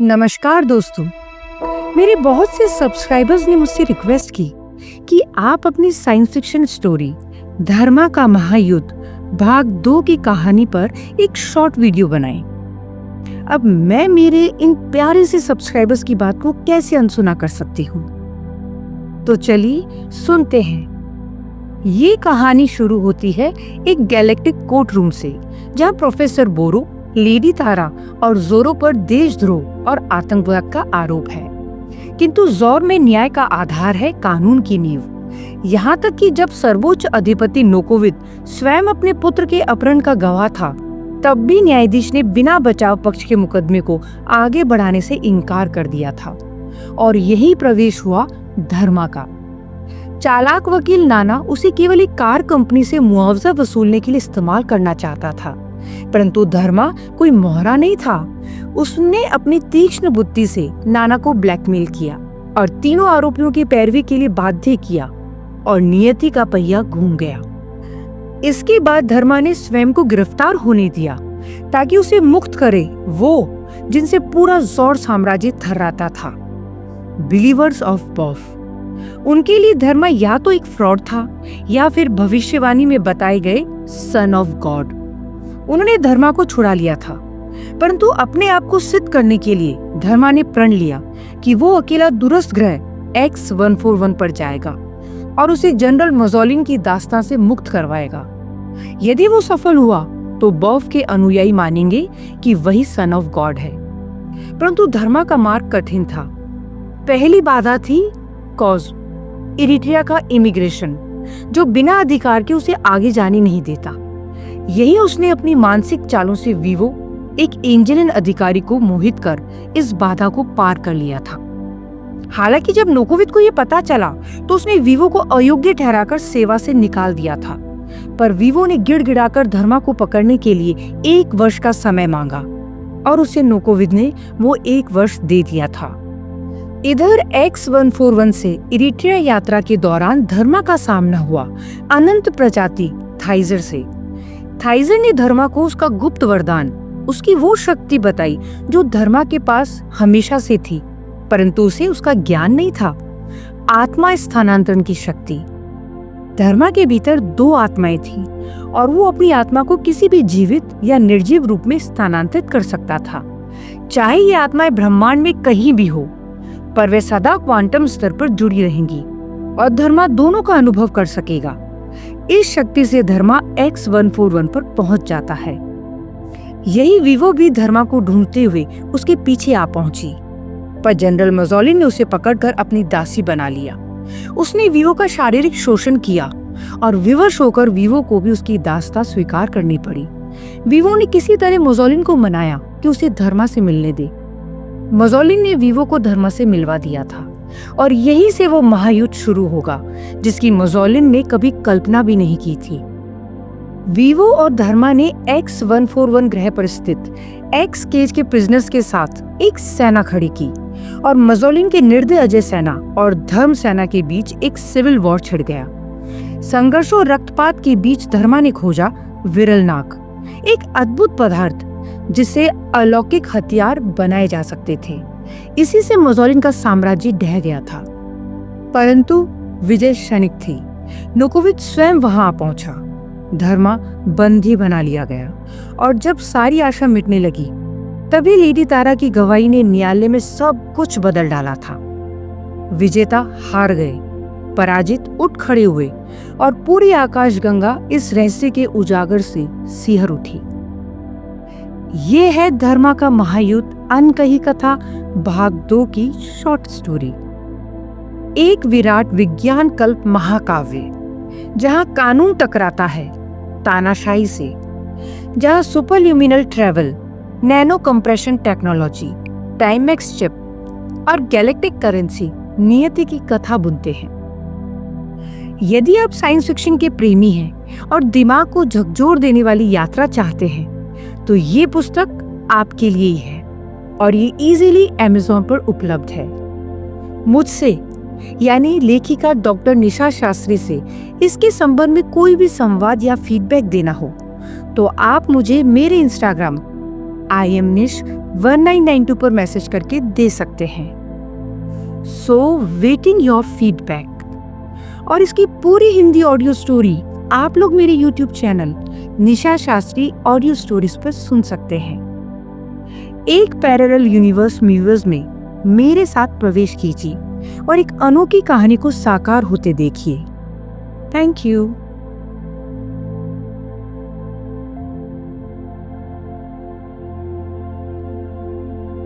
नमस्कार दोस्तों। मेरे बहुत से सब्सक्राइबर्स ने मुझसे रिक्वेस्ट की कि आप अपनी साइंस फिक्शन स्टोरी धर्मा का महायुद्ध भाग 2 की कहानी पर एक शॉर्ट वीडियो बनाएं। अब मैं मेरे इन प्यारे से सब्सक्राइबर्स की बात को कैसे अनसुना कर सकती हूँ। तो चलिए सुनते हैं। ये कहानी शुरू होती है एक गैलेक्टिक कोर्ट रूम से, जहाँ प्रोफेसर बोरो, लेडी तारा और जोरो पर देशद्रोह और आतंकवाद का आरोप है। किंतु जोर में न्याय का आधार है कानून की नींव। यहाँ तक कि जब सर्वोच्च अधिपति नोकोविद स्वयं अपने पुत्र के अपहरण का गवाह था, तब भी न्यायाधीश ने बिना बचाव पक्ष के मुकदमे को आगे बढ़ाने से इनकार कर दिया था। और यही प्रवेश हुआ धर्मा का। चालाक वकील नाना उसे केवल एक कार कंपनी से मुआवजा वसूलने के लिए इस्तेमाल करना चाहता था, परंतु धर्मा कोई मोहरा नहीं था। उसने अपनी तीक्ष्ण बुद्धि से नाना को ब्लैकमेल किया और तीनों आरोपियों की पैरवी के लिए बाध्य किया, और नियति का पहिया घूम गया। इसके बाद धर्मा ने स्वयं को गिरफ्तार होने दिया ताकि उसे मुक्त करे वो जिनसे पूरा जोर साम्राज्य थर्राता था, बिलीवर्स ऑफ बॉफ। उनके लिए धर्मा या तो एक फ्रॉड था या फिर भविष्यवाणी में बताए गए सन ऑफ गॉड। उन्होंने धर्मा को छुड़ा लिया था, परंतु अपने आप को सिद्ध करने के लिए धर्मा ने प्रण लिया कि वो अकेला दूरस्थ ग्रह X-141 पर जाएगा और उसे जनरल मजोलिन की दास्तां से मुक्त करवाएगा। यदि वो सफल हुआ तो बॉफ के अनुयायी मानेंगे कि वही सन ऑफ गॉड है। परंतु धर्मा का मार्ग कठिन था। पहली बाधा थी कॉज, इरिट्रिया का इमिग्रेशन, जो बिना अधिकार के उसे आगे जाने नहीं देता। यही उसने अपनी मानसिक चालों से वीवो, एक एंजेलियन अधिकारी को मोहित कर इस बाधा को पार कर लिया था। हालांकि जब नोकोविद को यह पता चला तो उसने वीवो को अयोग्य ठहराकर सेवा से निकाल दिया था, पर वीवो ने गिड़गिड़ाकर धर्मा को पकड़ने के लिए 1 वर्ष का समय मांगा और उसे नोकोविद ने वो 1 वर्ष दे दिया था। इधर X-141 से इरिट्रिया यात्रा के दौरान धर्मा का सामना हुआ अनंत प्रजाति थाइजर से। थाइजर ने धर्मा को उसका गुप्त वरदान, उसकी वो शक्ति बताई जो धर्मा के पास हमेशा से थी, परंतु उसे उसका ज्ञान नहीं था, आत्मा स्थानांतरण की शक्ति। धर्मा के भीतर 2 आत्माएं थी और वो अपनी आत्मा को किसी भी जीवित या निर्जीव रूप में स्थानांतरित कर सकता था, चाहे ये आत्माएं ब्रह्मांड में कहीं भी हो, पर वे सदा क्वांटम स्तर पर जुड़ी रहेंगी और धर्मा दोनों का अनुभव कर सकेगा। इस शक्ति से धर्मा X-141 पर पहुंच जाता है। यही वीवो भी धर्मा को ढूंढते हुए उसके पीछे आ पहुंची, पर जनरल मजोलिन ने उसे पकड़कर अपनी दासी बना लिया। उसने वीवो का शारीरिक शोषण किया और विवश होकर वीवो को भी उसकी दास्तां स्वीकार करनी पड़ी। वीवो ने किसी तरह मजोलिन को मनाया कि उसे धर्मा से मिलने दे। मजोलिन ने वीवो को धर्मा से मिलवा दिया था और यहीं से वो महायुद्ध शुरू होगा जिसकी मजोलिन ने कभी कल्पना भी नहीं की थी। वीवो और धर्मा ने X-141 ग्रह पर स्थित एक्स केज के प्रिजनर्स के साथ एक सेना खड़ी की और मजोलिन के निर्दय अजय सेना और धर्म सेना के बीच एक सिविल वॉर छिड़ गया। संघर्ष और रक्तपात के बीच धर्मा ने खोजा विरल नाग, एक अद्भुत पदार्थ जिससे अलौकिक हथियार बनाए जा सकते थे। इसी से मजोलिन का साम्राज्य ढह गया था, परंतु विजय क्षणिक थी। नोकोविद स्वयं वहां पहुंचा, धर्मा बंदी बना लिया गया और जब सारी आशा मिटने लगी, तभी लेडी तारा की गवाही ने न्यायालय में सब कुछ बदल डाला था। विजेता हार गए, पराजित उठ खड़े हुए और पूरी आकाशगंगा इस रहस्य के उजागर से सिहर उठी। ये है धर्मा का महायुद्ध अनकही कथा भाग 2 की शॉर्ट स्टोरी। एक विराट विज्ञान कल्प महाकाव्य, जहां कानून टकराता है तानाशाही से, जहां superluminal travel, nano compression technology, Timex chip और गैलेक्टिक करेंसी नियति की कथा बुनते हैं। यदि आप साइंस फिक्शन के प्रेमी हैं और दिमाग को झकझोर देने वाली यात्रा चाहते हैं, तो ये पुस्तक आपके लिए ही है और ये इजीली Amazon पर उपलब्ध है। मुझसे यानी लेखिका डॉक्टर निशा शास्त्री से इसके संबंध में कोई भी संवाद या फीडबैक देना हो तो आप मुझे मेरे Instagram IMNish1992 पर मैसेज करके दे सकते हैं। So waiting your feedback. और इसकी पूरी हिंदी ऑडियो स्टोरी आप लोग मेरे YouTube चैनल निशा शास्त्री ऑडियो स्टोरीज पर सुन सकते हैं। एक पैरेलल यूनिवर्स म्यूजियम में मेरे साथ प्रवेश कीजिए और एक अनोखी कहानी को साकार होते देखिए। Thank you.